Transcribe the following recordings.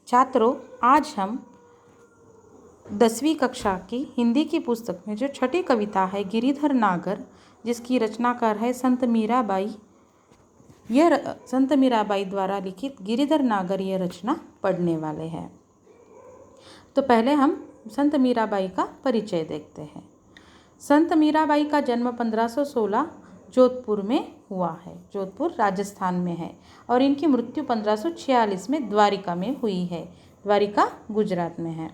छात्रों, आज हम 10वीं कक्षा की हिंदी की पुस्तक में जो छठी कविता है गिरिधर नागर, जिसकी रचनाकार है संत मीराबाई, संत मीराबाई द्वारा लिखित गिरिधर नागर ये रचना पढ़ने वाले हैं। तो पहले हम संत मीराबाई का परिचय देखते हैं। संत मीराबाई का जन्म 1516 जोधपुर में हुआ है। जोधपुर राजस्थान में है और इनकी मृत्यु 1546 में द्वारिका में हुई है। द्वारिका गुजरात में है।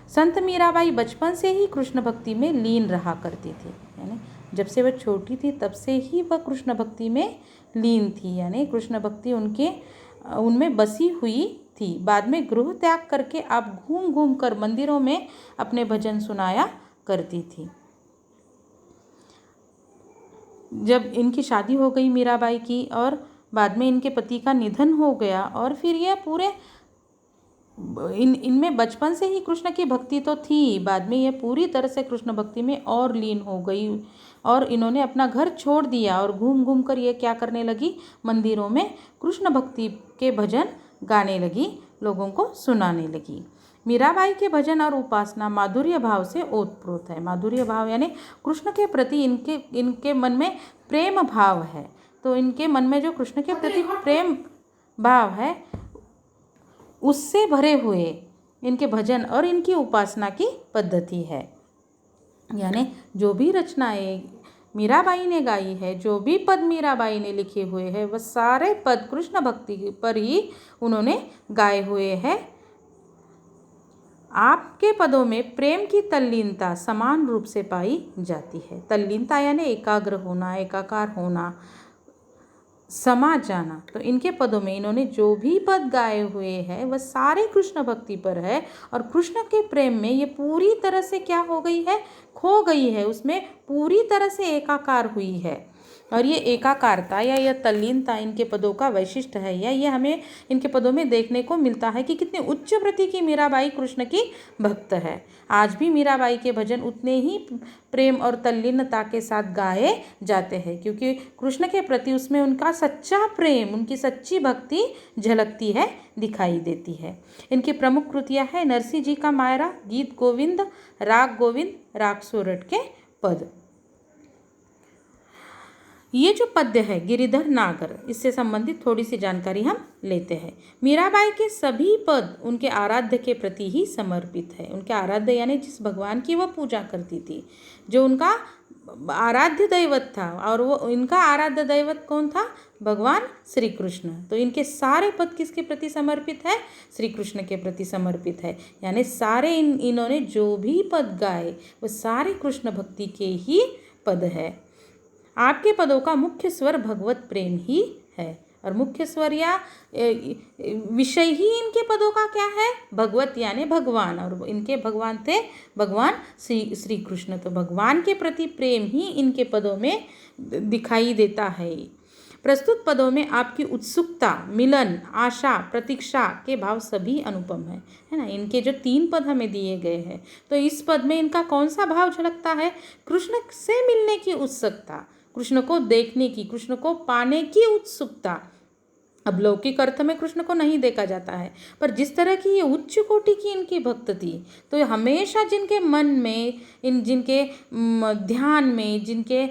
संत मीराबाई बचपन से ही कृष्ण भक्ति में लीन रहा करती थी, यानी जब से वह छोटी थी तब से ही वह कृष्ण भक्ति में लीन थी, यानी कृष्ण भक्ति उनमें बसी हुई थी। बाद में गृह त्याग करके आप घूम घूम कर मंदिरों में अपने भजन सुनाया करती थी। जब इनकी शादी हो गई मीराबाई की और बाद में इनके पति का निधन हो गया और फिर ये पूरे इनमें बचपन से ही कृष्ण की भक्ति तो थी, बाद में ये पूरी तरह से कृष्ण भक्ति में और लीन हो गई और इन्होंने अपना घर छोड़ दिया और घूम घूम कर ये क्या करने लगी, मंदिरों में कृष्ण भक्ति के भजन गाने लगी, लोगों को सुनाने लगी। मीराबाई के भजन और उपासना माधुर्य भाव से ओतप्रोत है। माधुर्य भाव यानी कृष्ण के प्रति इनके मन में प्रेम भाव है। तो इनके मन में जो कृष्ण के प्रति प्रेम भाव है उससे भरे हुए इनके भजन और इनकी उपासना की पद्धति है। यानी जो भी रचनाएं मीराबाई ने गाई है, जो भी पद मीराबाई ने लिखे हुए हैं, वह सारे पद कृष्ण भक्ति पर ही उन्होंने गाए हुए हैं। आपके पदों में प्रेम की तल्लीनता समान रूप से पाई जाती है। तल्लीनता यानी एकाग्र होना, एकाकार होना, समा जाना। तो इनके पदों में इन्होंने जो भी पद गाए हुए हैं वह सारे कृष्ण भक्ति पर है और कृष्ण के प्रेम में ये पूरी तरह से क्या हो गई है, खो गई है, उसमें पूरी तरह से एकाकार हुई है। और ये एकाकारता या यह तल्लीनता इनके पदों का वैशिष्ट्य है, या ये हमें इनके पदों में देखने को मिलता है कि कितने उच्च प्रति की मीराबाई कृष्ण की भक्त है। आज भी मीराबाई के भजन उतने ही प्रेम और तल्लीनता के साथ गाए जाते हैं, क्योंकि कृष्ण के प्रति उसमें उनका सच्चा प्रेम, उनकी सच्ची भक्ति झलकती है, दिखाई देती है। इनकी प्रमुख कृतियाँ हैं नरसिंह जी का मायरा, गीत गोविंद, राग गोविंद, राग सोरठ के पद। ये जो पद्य है गिरिधर नागर, इससे संबंधित थोड़ी सी जानकारी हम लेते हैं। मीराबाई के सभी पद उनके आराध्य के प्रति ही समर्पित है। उनके आराध्य यानी जिस भगवान की वह पूजा करती थी, जो उनका आराध्य दैवत था, और वो इनका आराध्य दैवत कौन था, भगवान श्री कृष्ण। तो इनके सारे पद किसके प्रति समर्पित है, श्री कृष्ण के प्रति समर्पित है। यानी सारे इन्होंने जो भी पद गाए वो सारे कृष्ण भक्ति के ही पद है। आपके पदों का मुख्य स्वर भगवत प्रेम ही है, और मुख्य स्वर या विषय ही इनके पदों का क्या है, भगवत यानी भगवान, और इनके भगवान थे भगवान श्री कृष्ण। तो भगवान के प्रति प्रेम ही इनके पदों में दिखाई देता है। प्रस्तुत पदों में आपकी उत्सुकता, मिलन, आशा, प्रतीक्षा के भाव सभी अनुपम है ना। इनके जो 3 पद हमें दिए गए हैं, तो इस पद में इनका कौन सा भाव झलकता है, कृष्ण से मिलने की उत्सुकता, कृष्ण को देखने की, कृष्ण को पाने की उत्सुकता। अब लौकिक अर्थ में कृष्ण को नहीं देखा जाता है, पर जिस तरह की ये उच्च कोटि की इनकी भक्त थी, तो हमेशा जिनके मन में, जिनके ध्यान में, जिनके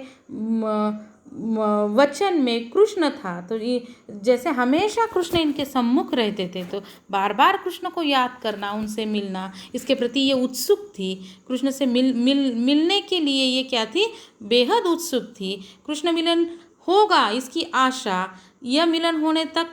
वचन में कृष्ण था, तो ये जैसे हमेशा कृष्ण इनके सम्मुख रहते थे, तो बार बार कृष्ण को याद करना, उनसे मिलना, इसके प्रति ये उत्सुक थी। कृष्ण से मिलने के लिए ये क्या थी, बेहद उत्सुक थी। कृष्ण मिलन होगा इसकी आशा, यह मिलन होने तक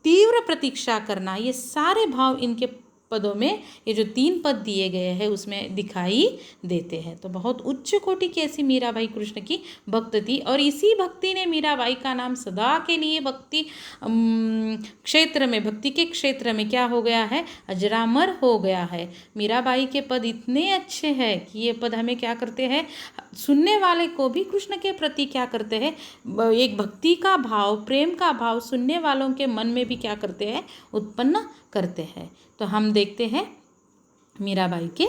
तीव्र प्रतीक्षा करना, ये सारे भाव इनके पदों में, ये जो 3 पद दिए गए हैं उसमें दिखाई देते हैं। तो बहुत उच्च कोटि की ऐसी मीराबाई कृष्ण की भक्त थी, और इसी भक्ति ने मीराबाई का नाम सदा के लिए भक्ति क्षेत्र में, भक्ति के क्षेत्र में क्या हो गया है, अजरामर हो गया है। मीराबाई के पद इतने अच्छे हैं कि ये पद हमें क्या करते हैं, सुनने वाले को भी कृष्ण के प्रति क्या करते हैं, एक भक्ति का भाव, प्रेम का भाव सुनने वालों के मन में भी क्या करते हैं, उत्पन्न करते हैं। तो हम देखते हैं मीराबाई के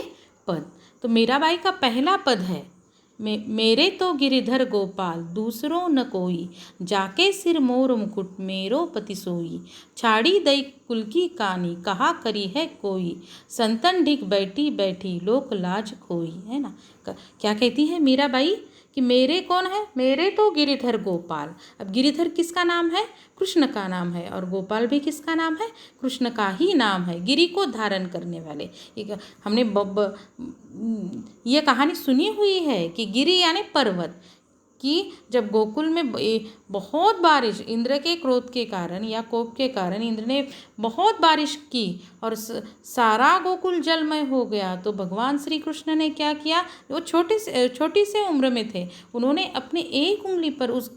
पद। तो मीराबाई का पहला पद है, मेरे तो गिरिधर गोपाल दूसरो न कोई, जाके सिर मोर मुकुट मेरो पति सोई। छाड़ी दई कुल की कानी, कहा करी है कोई, संतन ढिक बैठी बैठी लोक लाज खोई। है ना। क्या कहती है मीराबाई कि मेरे कौन है, मेरे तो गिरिधर गोपाल। अब गिरिधर किसका नाम है, कृष्ण का नाम है, और गोपाल भी किसका नाम है, कृष्ण का ही नाम है, गिरि को धारण करने वाले। हमने ये कहानी सुनी हुई है कि गिरि यानी पर्वत, कि जब गोकुल में बहुत बारिश, इंद्र के क्रोध के कारण या कोप के कारण इंद्र ने बहुत बारिश की और सारा गोकुल जलमय हो गया, तो भगवान श्री कृष्ण ने क्या किया, वो छोटी से उम्र में थे, उन्होंने अपनी एक उंगली पर उस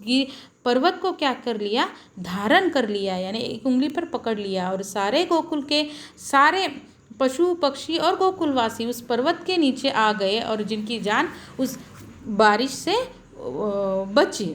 पर्वत को क्या कर लिया, धारण कर लिया, यानी एक उंगली पर पकड़ लिया, और सारे गोकुल के सारे पशु पक्षी और गोकुलवासी उस पर्वत के नीचे आ गए, और जिनकी जान उस बारिश से बची।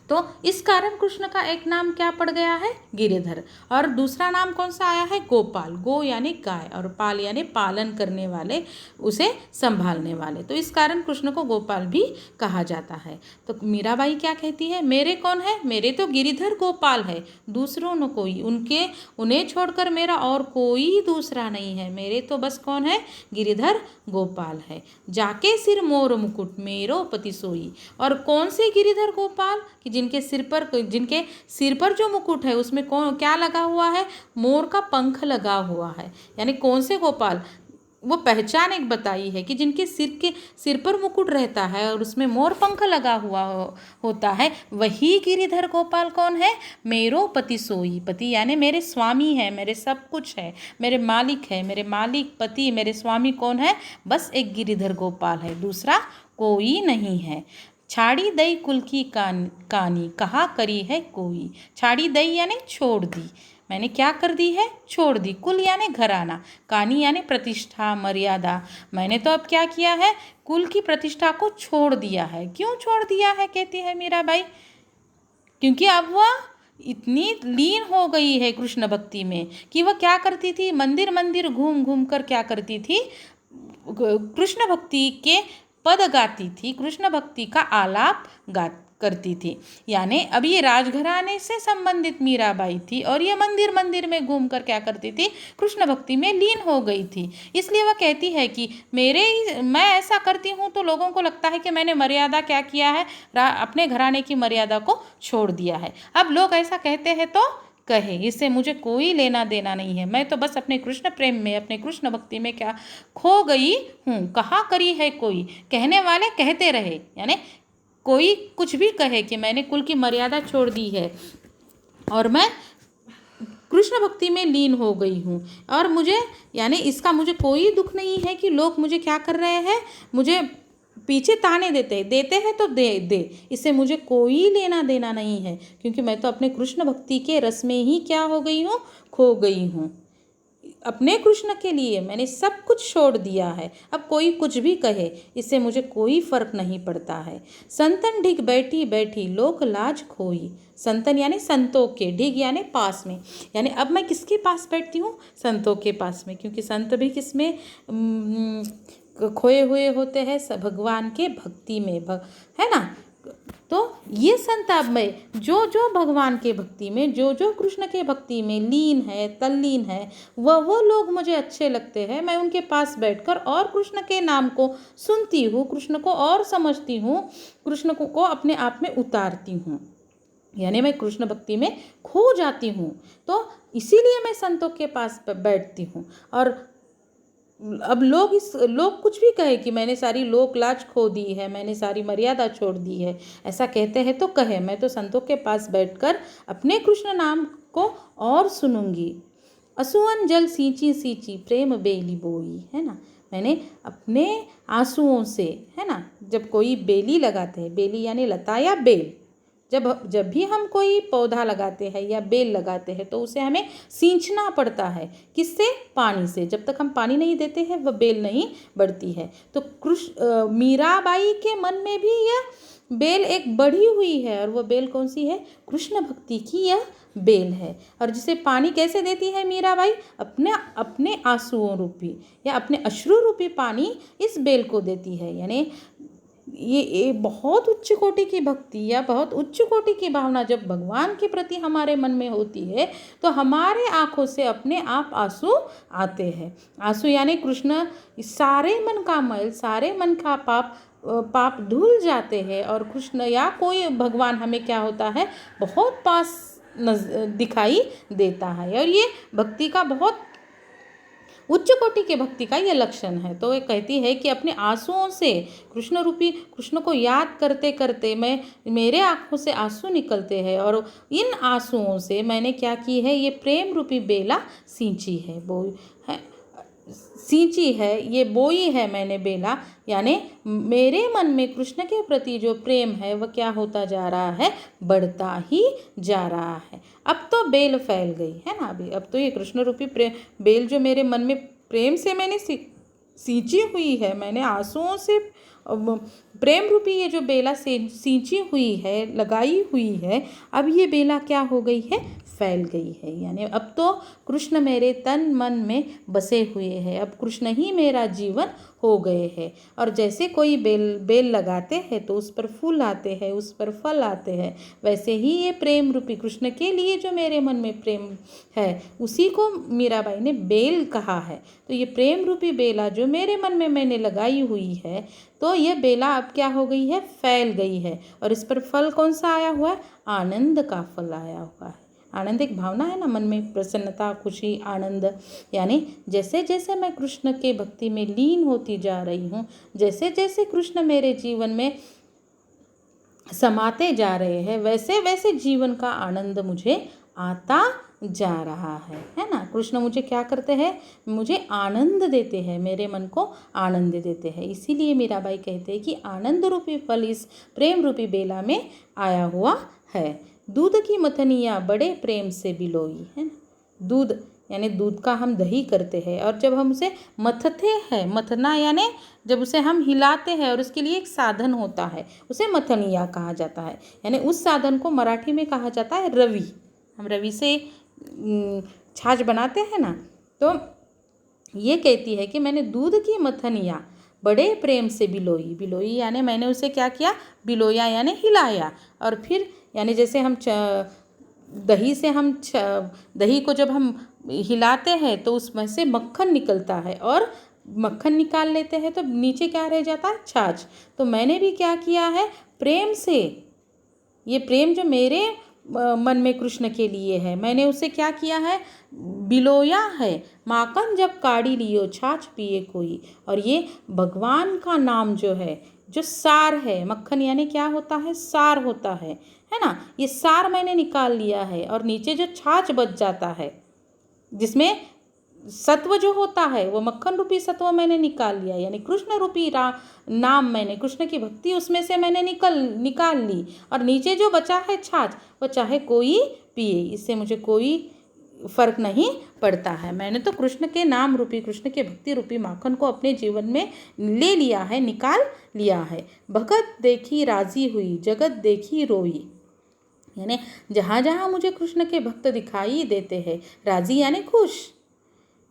तो इस कारण कृष्ण का एक नाम क्या पड़ गया है, गिरिधर, और दूसरा नाम कौन सा आया है, गोपाल। गो यानी गाय और पाल यानी पालन करने वाले, उसे संभालने वाले, तो इस कारण कृष्ण को गोपाल भी कहा जाता है। तो मीराबाई क्या कहती है, मेरे कौन है, मेरे तो गिरिधर गोपाल है, दूसरों न कोई, उन्हें छोड़कर मेरा और कोई दूसरा नहीं है, मेरे तो बस कौन है, गिरिधर गोपाल है। जाके सिर मोर मुकुट मेरो पति सोई। और कौन से गिरिधर गोपाल, कि जिनके सिर पर जो मुकुट है उसमें क्या लगा हुआ है, मोर का पंख लगा हुआ है। यानी कौन से गोपाल, वो पहचान एक बताई है कि जिनके सिर पर मुकुट रहता है और उसमें मोर पंख लगा हुआ होता है, वही गिरिधर गोपाल कौन है, मेरो पति सोई। पति यानी मेरे स्वामी है, मेरे सब कुछ है, मेरे मालिक है, मेरे मालिक पति मेरे स्वामी कौन है, बस एक गिरिधर गोपाल है, दूसरा कोई नहीं है। छाड़ी दई कुल की कानी, कहा करी है कोई। छाड़ी दई यानी छोड़ दी, मैंने क्या कर दी है, छोड़ दी। कुल यानी घराना, कानी यानी प्रतिष्ठा मर्यादा, मैंने तो अब क्या किया है, कुल की प्रतिष्ठा को छोड़ दिया है। क्यों छोड़ दिया है, कहती है मीराबाई, क्योंकि अब वह इतनी लीन हो गई है कृष्ण भक्ति में कि वह क्या करती थी, मंदिर मंदिर घूम घूम कर क्या करती थी, कृष्ण भक्ति के पद गाती थी, कृष्ण भक्ति का आलाप करती थी। यानी अब ये राजघराने से संबंधित मीराबाई थी, और ये मंदिर मंदिर में घूमकर क्या करती थी, कृष्ण भक्ति में लीन हो गई थी। इसलिए वह कहती है कि मैं ऐसा करती हूँ तो लोगों को लगता है कि मैंने मर्यादा क्या किया है, अपने घराने की मर्यादा को छोड़ दिया है। अब लोग ऐसा कहते हैं तो कहे, इससे मुझे कोई लेना देना नहीं है, मैं तो बस अपने कृष्ण प्रेम में, अपने कृष्ण भक्ति में क्या खो गई हूँ। कहा करी है कोई, कहने वाले कहते रहे, यानी कोई कुछ भी कहे कि मैंने कुल की मर्यादा छोड़ दी है और मैं कृष्ण भक्ति में लीन हो गई हूँ, और मुझे यानी इसका मुझे कोई दुख नहीं है कि लोग मुझे क्या कर रहे हैं, मुझे पीछे ताने देते हैं तो दे, इससे मुझे कोई लेना देना नहीं है, क्योंकि मैं तो अपने कृष्ण भक्ति के रस में ही क्या हो गई हूँ, खो गई हूँ। अपने कृष्ण के लिए मैंने सब कुछ छोड़ दिया है, अब कोई कुछ भी कहे इससे मुझे कोई फर्क नहीं पड़ता है। संतन ढिग बैठी बैठी लोक लाज खोई। संतन यानी संतों के, ढिग यानी पास में, यानी अब मैं किसके पास बैठती हूँ, संतों के पास में, क्योंकि संत भी किसमें खोए हुए होते हैं, भगवान के भक्ति में, है ना। तो ये संत अब में जो भगवान के भक्ति में, जो कृष्ण के भक्ति में लीन है, तल्लीन है, वो लोग मुझे अच्छे लगते हैं। मैं उनके पास बैठकर और कृष्ण के नाम को सुनती हूँ, कृष्ण को और समझती हूँ, कृष्ण को अपने आप में उतारती हूँ, यानी मैं कृष्ण भक्ति में खो जाती हूँ। तो इसीलिए मैं संतों के पास बैठती हूँ। और अब लोग कुछ भी कहे कि मैंने सारी लोक लाज खो दी है, मैंने सारी मर्यादा छोड़ दी है, ऐसा कहते हैं तो कहे, मैं तो संतों के पास बैठकर अपने कृष्ण नाम को और सुनूंगी। असुअन जल सींची सींची प्रेम बेली बोई, है ना। मैंने अपने आंसुओं से, है ना, जब कोई बेली लगाते हैं, बेली यानी लता या बेल, जब भी हम कोई पौधा लगाते हैं या बेल लगाते हैं तो उसे हमें सींचना पड़ता है, किससे, पानी से। जब तक हम पानी नहीं देते हैं वह बेल नहीं बढ़ती है। तो मीराबाई के मन में भी यह बेल एक बढ़ी हुई है, और वह बेल कौन सी है, कृष्ण भक्ति की यह बेल है। और जिसे पानी कैसे देती है मीराबाई, अपने आंसुओं रूपी या अपने अश्रु रूपी पानी इस बेल को देती है। यानी ये बहुत उच्च कोटि की भक्ति या बहुत उच्च कोटि की भावना जब भगवान के प्रति हमारे मन में होती है तो हमारे आँखों से अपने आप आंसू आते हैं। आंसू यानी कृष्ण सारे मन का मैल, सारे मन का पाप धुल जाते हैं और कृष्ण या कोई भगवान हमें क्या होता है, बहुत पास दिखाई देता है। और ये भक्ति का बहुत उच्च कोटि के भक्ति का ये लक्षण है। तो ये कहती है कि अपने आंसुओं से कृष्ण को याद करते करते मेरे आँखों से आंसू निकलते हैं और इन आंसुओं से मैंने क्या की है, ये प्रेम रूपी बेला सींची है, ये बोई है मैंने बेला, यानी मेरे मन में कृष्ण के प्रति जो प्रेम है वह क्या होता जा रहा है, बढ़ता ही जा रहा है। अब तो बेल फैल गई है ना, अभी अब तो ये कृष्ण रूपी बेल जो मेरे मन में प्रेम से मैंने सींची हुई है, मैंने आंसुओं से प्रेम रूपी ये जो बेला सींची हुई है, लगाई हुई है, अब ये बेला क्या हो गई है, फैल गई है। यानी अब तो कृष्ण मेरे तन मन में बसे हुए हैं, अब कृष्ण ही मेरा जीवन हो गए हैं। और जैसे कोई बेल लगाते हैं तो उस पर फूल आते हैं, उस पर फल आते हैं, वैसे ही ये प्रेम रूपी कृष्ण के लिए जो मेरे मन में प्रेम है उसी को मीराबाई ने बेल कहा है। तो ये प्रेम रूपी बेला जो मेरे मन में मैंने लगाई हुई है, तो ये बेला अब क्या हो गई है, फैल गई है। और इस पर फल कौन सा आया हुआ है, आनंद का फल आया हुआ है। आनंद एक भावना है ना, मन में प्रसन्नता, खुशी, आनंद। यानी जैसे जैसे मैं कृष्ण के भक्ति में लीन होती जा रही हूँ, जैसे जैसे कृष्ण मेरे जीवन में समाते जा रहे हैं, वैसे वैसे जीवन का आनंद मुझे आता जा रहा है ना। कृष्ण मुझे क्या करते हैं, मुझे आनंद देते हैं, मेरे मन को आनंद देते हैं। इसीलिए मीराबाई कहते हैं कि आनंद रूपी फल इस प्रेम रूपी बेला में आया हुआ है। दूध की मथनिया बड़े प्रेम से बिलोई, है ना। दूध यानी दूध का हम दही करते हैं और जब हम उसे मथते हैं, मथना यानी जब उसे हम हिलाते हैं और उसके लिए एक साधन होता है, उसे मथनिया कहा जाता है। यानी उस साधन को मराठी में कहा जाता है रवी। हम रवी से छाछ बनाते हैं ना, तो ये कहती है कि मैंने दूध की मथनिया बड़े प्रेम से बिलोई। बिलोई यानी मैंने उसे क्या किया, बिलोया यानी हिलाया। और फिर यानी जैसे हम दही से हम दही को जब हम हिलाते हैं तो उसमें से मक्खन निकलता है और मक्खन निकाल लेते हैं तो नीचे क्या रह जाता है, छाछ। तो मैंने भी क्या किया है, प्रेम से, ये प्रेम जो मेरे मन में कृष्ण के लिए है, मैंने उसे क्या किया है, बिलोया है। माखन जब काढ़ी लियो छाछ पिए कोई। और ये भगवान का नाम जो है, जो सार है, मक्खन यानी क्या होता है, सार होता है ना। ये सार मैंने निकाल लिया है और नीचे जो छाछ बच जाता है, जिसमें सत्व जो होता है वो मक्खन रूपी सत्व मैंने निकाल लिया। यानी कृष्ण रूपी नाम मैंने, कृष्ण की भक्ति उसमें से मैंने निकाल ली। और नीचे जो बचा है छाछ, वो चाहे कोई पिए, इससे मुझे कोई फर्क नहीं पड़ता है। मैंने तो कृष्ण के नाम रूपी, कृष्ण के भक्ति रूपी माखन को अपने जीवन में ले लिया है, निकाल लिया है। भगत देखी राजी हुई, जगत देखी रोई। यानी जहाँ जहाँ मुझे कृष्ण के भक्त दिखाई देते हैं, राजी यानी खुश,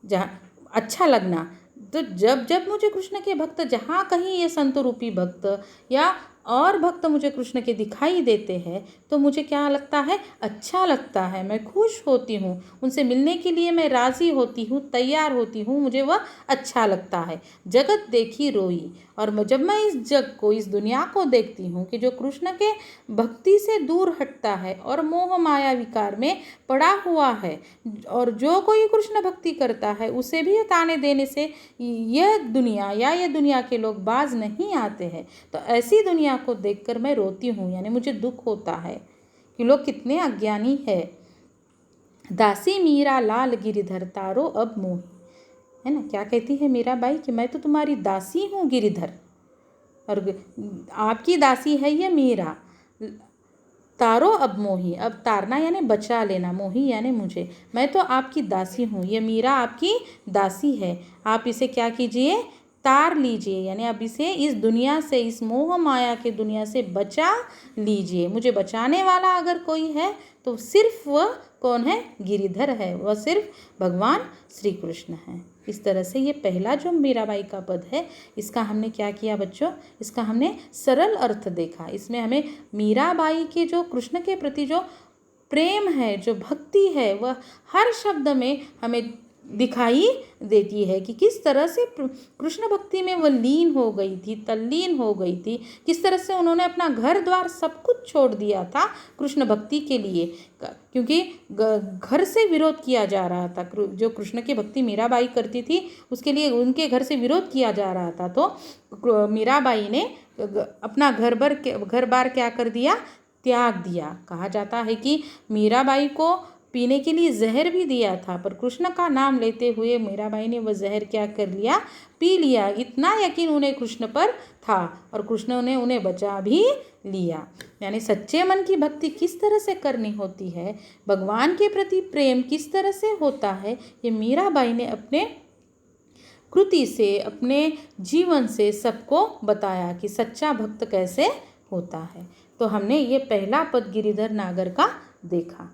जहाँ अच्छा लगना। तो जब जब मुझे कृष्ण के भक्त, जहाँ कहीं ये संत रूपी भक्त या और भक्त मुझे कृष्ण के दिखाई देते हैं, तो मुझे क्या लगता है, अच्छा लगता है, मैं खुश होती हूँ, उनसे मिलने के लिए मैं राज़ी होती हूँ, तैयार होती हूँ, मुझे वह अच्छा लगता है। जगत देखी रोई। और जब मैं इस जग को, इस दुनिया को देखती हूँ कि जो कृष्ण के भक्ति से दूर हटता है और मोह माया विकार में पड़ा हुआ है, और जो कोई कृष्ण भक्ति करता है उसे भी ताने देने से यह दुनिया या ये दुनिया के लोग बाज नहीं आते हैं। तो ऐसी दुनिया को देखकर मैं रोती हूँ, यानी मुझे दुख होता है कि लोग कितने अज्ञानी है। दासी मीरा लाल गिरिधर तारो अब मोह, है ना। क्या कहती है मीराबाई कि मैं तो तुम्हारी दासी हूँ गिरिधर, और आपकी दासी है ये मीरा। तारो अब मोही, अब तारना यानी बचा लेना, मोही यानी मुझे, मैं तो आपकी दासी हूँ, ये मीरा आपकी दासी है। आप इसे क्या कीजिए, तार लीजिए, यानी अब इसे इस दुनिया से, इस मोह माया के दुनिया से बचा लीजिए। मुझे बचाने वाला अगर कोई है तो सिर्फ वह कौन है? गिरिधर है, वह सिर्फ भगवान श्री कृष्ण हैं। इस तरह से ये पहला जो मीराबाई का पद है, इसका हमने क्या किया बच्चों? इसका हमने सरल अर्थ देखा। इसमें हमें मीराबाई के जो कृष्ण के प्रति जो प्रेम है, जो भक्ति है, वह हर शब्द में हमें दिखाई देती है कि किस तरह से कृष्ण भक्ति में वह लीन हो गई थी, तल्लीन हो गई थी, किस तरह से उन्होंने अपना घर द्वार सब कुछ छोड़ दिया था कृष्ण भक्ति के लिए, क्योंकि घर से विरोध किया जा रहा था। जो कृष्ण की भक्ति मीराबाई करती थी उसके लिए उनके घर से विरोध किया जा रहा था, तो मीराबाई ने अपना घर बार क्या कर दिया? त्याग दिया। कहा जाता है कि मीराबाई को पीने के लिए जहर भी दिया था, पर कृष्ण का नाम लेते हुए मीराबाई ने वह जहर क्या कर लिया? पी लिया। इतना यकीन उन्हें कृष्ण पर था और कृष्ण ने उन्हें बचा भी लिया। यानी सच्चे मन की भक्ति किस तरह से करनी होती है, भगवान के प्रति प्रेम किस तरह से होता है, ये मीराबाई ने अपने कृति से, अपने जीवन से सबको बताया कि सच्चा भक्त कैसे होता है। तो हमने ये पहला पद गिरिधर नागर का देखा।